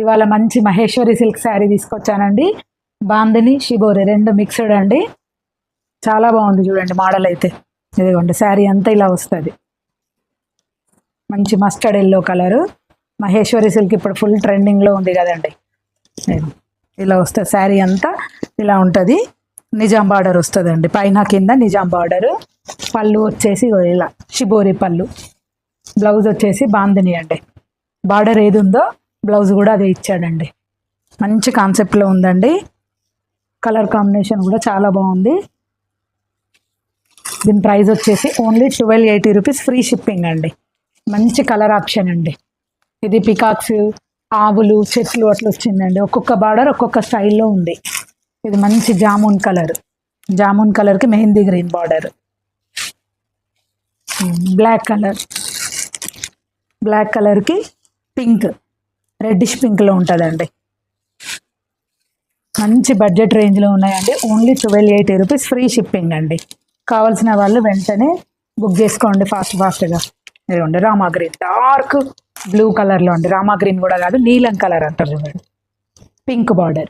ఇవాళ మంచి మహేశ్వరి సిల్క్ శారీ తీసుకొచ్చానండి. బాందిని షిబోరి రెండు మిక్స్డ్ అండి. చాలా బాగుంది చూడండి మోడల్ అయితే. ఇదిగోండి శారీ అంతా ఇలా వస్తుంది. మంచి mustard yellow colour. Maheshwari silk ఇప్పుడు ఫుల్ ట్రెండింగ్లో ఉంది కదండి. ఇలా వస్తుంది శారీ అంతా ఇలా ఉంటుంది. నిజాం బార్డర్ వస్తుందండి పైన కింద నిజాం బార్డరు. పళ్ళు వచ్చేసి ఇలా షిబోరి పళ్ళు. బ్లౌజ్ వచ్చేసి బాందిని అండి. బార్డర్ ఏది ఉందో బ్లౌజ్ కూడా అదే ఇచ్చాడండి. మంచి కాన్సెప్ట్లో ఉందండి. కలర్ కాంబినేషన్ కూడా చాలా బాగుంది. దీని ప్రైస్ వచ్చేసి ఓన్లీ 1280 రూపీస్, ఫ్రీ షిప్పింగ్ అండి. మంచి కలర్ ఆప్షన్ అండి. ఇది పికాక్స్, ఆవులు, చెట్లు అట్లా వచ్చిందండి. ఒక్కొక్క బార్డర్ ఒక్కొక్క స్టైల్లో ఉంది. ఇది మంచి జామున్ కలర్. జామున్ కలర్కి mehndi green border. Black colour. Black కలర్కి పింక్, రెడ్డిష్ పింక్లో ఉంటుందండి. మంచి బడ్జెట్ రేంజ్లో ఉన్నాయండి. ఓన్లీ 1280 రూపీస్, ఫ్రీ షిప్పింగ్ అండి. కావాల్సిన వాళ్ళు వెంటనే బుక్ చేసుకోండి ఫాస్ట్గా. ఇదిగోండి రామా గ్రీన్, డార్క్ బ్లూ కలర్లో అండి. రామా గ్రీన్ కూడా కాదు, నీలం కలర్ అంటారు చూడండి. Pink border.